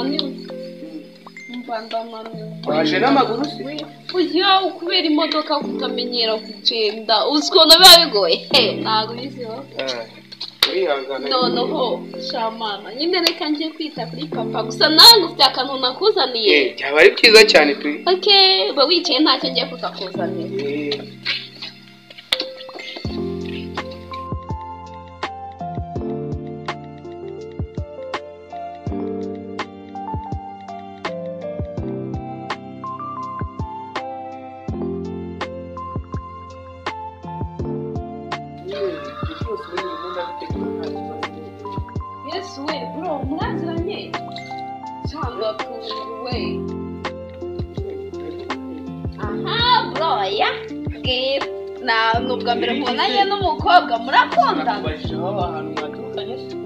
ndananiwe waje n'amaguru se ujya ukubera imodoka kutamenyera kugenda uzikona biba bigoye ntabwo biziho noneho shamana nyine reka njye kwita kuri papa gusa nange ufite akantu nakuzaniye byaba ari byiza cyane pe uba wicaye ntacyo ngiye kukakuzanira Yesu we bro mwaziranye cyangwa tuwe aha bro ya bwira nubwa mbere mbonanye n'umukobwa murakundana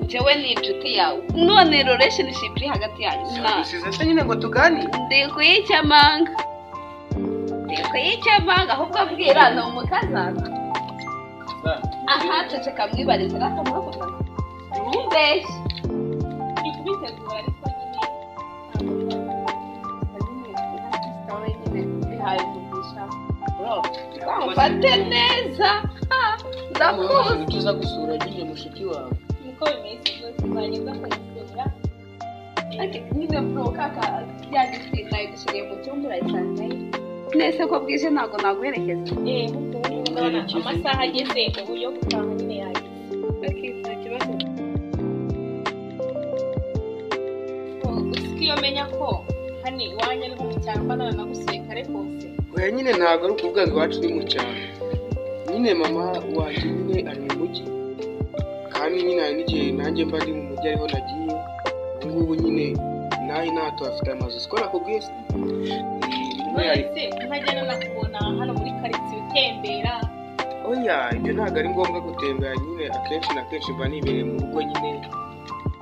njyewe ni inshuti yawe none relationship iri hagati yanyu usize se nyine ngo tuganire ndi kuyicyamanga ahubwo abwira ni umukazana aha ceceka mwibarize rakamurokotana umbeshye ni kubitegura ariko nyine bihaye umugisha bro mfate neza ndakuzi tuza gusura nyine mushiki wawe niko bimeze rwose twagenda kuyisura nyine bro kaka yagitsinda idushyiriye mu cyumba urayisangayo nese ko bwije ntabwo naguherekeza amasaha ageze ubu yo gutaha nyine yagize nta kibazo usiki iyo menya ko hano iwanyu ari nko mu cyaro mba nagusuye kare kose oya nyine ntabwo ari ukuvuga ngo iwacu ni mu cyaro nyine mama wanjye nyine ari mu mujyi kandi nyine hari n'igihe nanjye mba ndi mu mujyi ariho nagiye ubu ngubu nyine nawe ntato afite amazu siko nakubwiye se ntajyana nakubona hano muri karitsiye utembera oya ibyo ntabwo ari ngombwa gutembera nyine akenshi na kenshi mba nibereye mu rugo nyine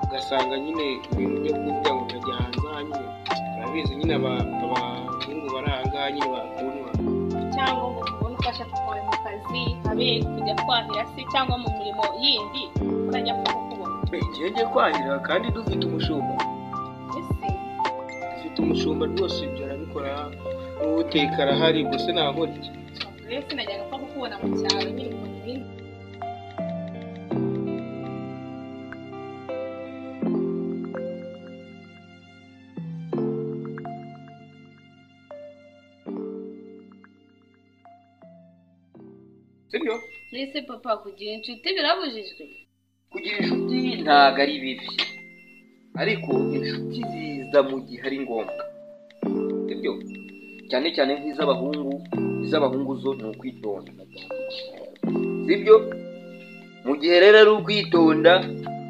ugasanga nyine ibintu byo kuvuga ngo nkajya hanze aha nyine urabizi nyine abahungu bari aha ngaha nyine bakundwa cyangwa ngo ubone ufasha kuvawe mu kazi habe kujya kwahira se cyangwa mu mirimo yindi urajya kukubona igihe ngiye kwahira kandi dufite umushumba dufite umushumba rwose ibyo arabikora n'ubuteka arahari gusa ntabwo rero sinajyaga apfa kukubona mu cyaro nyine mu bindi sibyo nese papa kugira inshuti birabujijwe kugira inshuti ntabwo ari bibi ariko inshuti ziza mu gihe ari ngombwa sibyo cyane cyane iz'abahungu zo ni ukwitonda sibyo mu gihe rero ari ukwitonda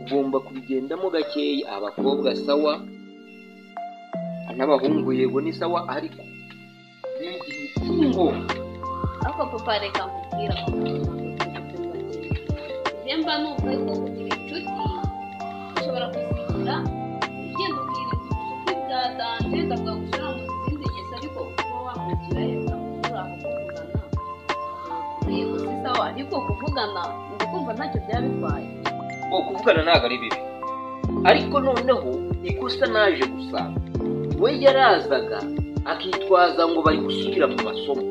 ugomba kubigendamo gakeya abakobwa sawa n'abahungu yego ni sawa ariko n'igihe cy'ingombwa ariko papa reka nkubwira mba numva ko kugira inshuti ushobora kuzigira ugenda ubwira inshuti bwa danje ndavuga gushyira mu zindi ngeso ariko kuba wamugira yenda kuvugana yego si sawa ariko kuvugana ndikumva ntacyo byaba bitwaye kuvugana ntabwo ari bibi ariko noneho ikosa naje gusanga we yarazaga akitwaza ngo bari gusubira mu masomo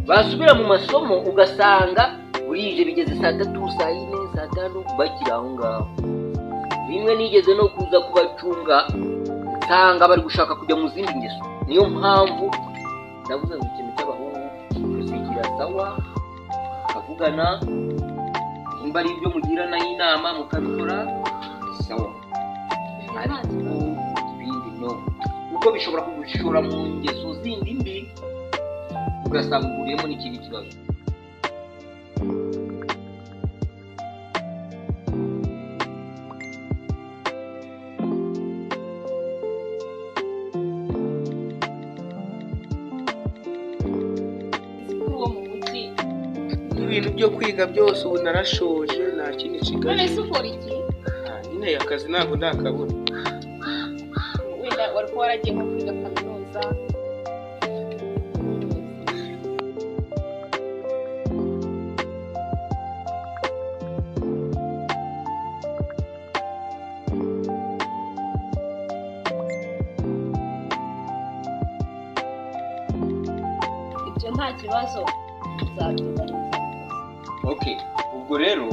basubira mu masomo ugasanga burije bigeze saa 3 saa 4 saa 5 bakiri aho ngaho bimwe nigeze no kuza kubacunga nsanga bari gushaka kujya mu zindi ngeso niyo mpamvu ndavuze ngo ikintu cy'abahungu kuzigira sawa kavugana nimba ari ibyo mugirana inama mukabikora sawa ariko ibindi no kuko bishobora kugushora mu ngeso zindi mbi ugasanga uguriyemo n'ikindi kibazo ibintu byo kwiga byose ubu narashoje nta kindi kigali none se ukora iki nyine akazi ntabwo ndakabona wenda wari kuba waragiye nko kwiga kaminuza ibyo nta kibazo nzabyubahiriza. Okay, ubwo rero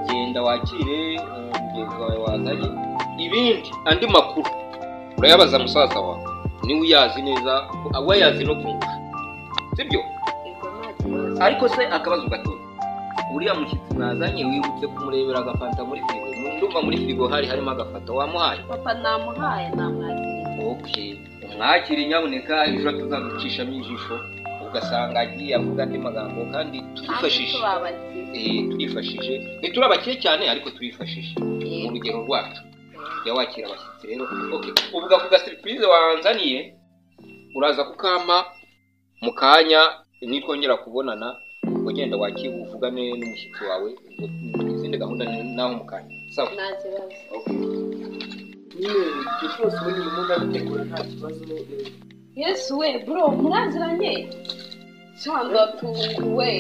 genda wakire mugenzi wawe wazanye, ibindi andi makuru urayabaza musaza wawe, niwe uyazi neza, we yazi no kumva, sibyo? Ibyo nta kibazo. Ariko se akabazo gato, uriya mushyitsi mwazanye wibutse kumurebera agafanta muri firigo? Ndumva muri firigo harimo agafanta, wamuhaye? Papa namuhaye, namwakiriye. Okay, umwakire nyabuneka, ejo tuzaducishamo ijisho ugasanga agiye avuga andi magambo, kandi turifashishe. Turifashije, ntiturabakire cyane ariko turifashishe mu rugero rwacu. Jya wakira abashyitsi rero. Okay, uvuga ku surprise wanzaniye, uraza kukampa mu kanya nitwongera kubonana, ugenda wakira uvugane n'umushyitsi wawe, izindi gahunda naho mu kanya. Sawa? Nta kibazo. Okay. Cyose ubundi mu muda bitegura nta kibazo. Yesu we bro, muraziranye? Cyangwa tunguwe.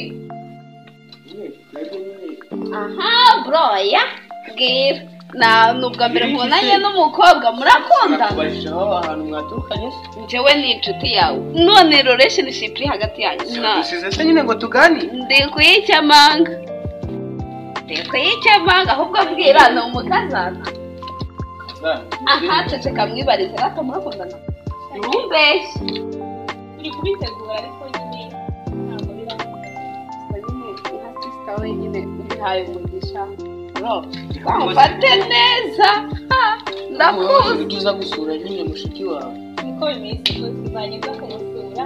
Aha bro, ya bwira nubwa mbere mbonanye n'umukobwa murakundana. Kubashaho ahantu mwaturukanye se? Njyewe ni inshuti yawe, none relationship iri hagati yanyu. Dusize se nyine ngo tugani? Ndi kuyicyamanga, ahubwo bwira ni umukazana. Aha ceceka mwibarize, rata murakundana? Ntumbeshye. Uri kubitegura ariko nyine ntabwo biramuka nyine ubihaye umugisha. Wamfate neza, ndakuzi. Ugiza gusura nyine mushiki wawe. Niko bimeze, tuzagenda kumusura.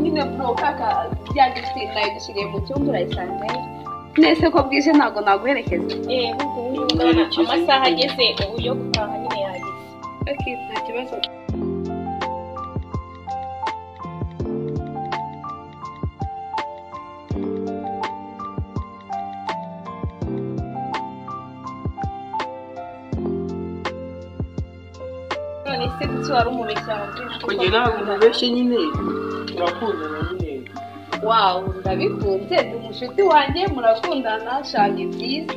Nyine bro kaka byagifite nayo dushyiriye mu cyumba urayisangayo. Nese ko bwije ntabwo naguherekeza. Ahubwo amasaha ageze ubu yo gutaha nyine yageze. Okay, nta kibazo. None se kuki wari umubeshya Ko njye ntabwo mubeshye nyine, turakundana nyine. Wow, ndabikunze, ni umushuti wanjye, murakundana, shanye byiza.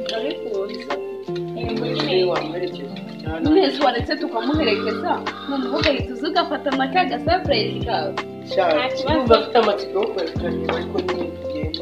Ndabikunze. Nyine wamwerekeza. Nese waretse tukamuherekeza, none ugahita uza ugafata na ka gasurprise kawe. Cyane. Niba afite amatsiko yo kwerekana ariko nyine tugende.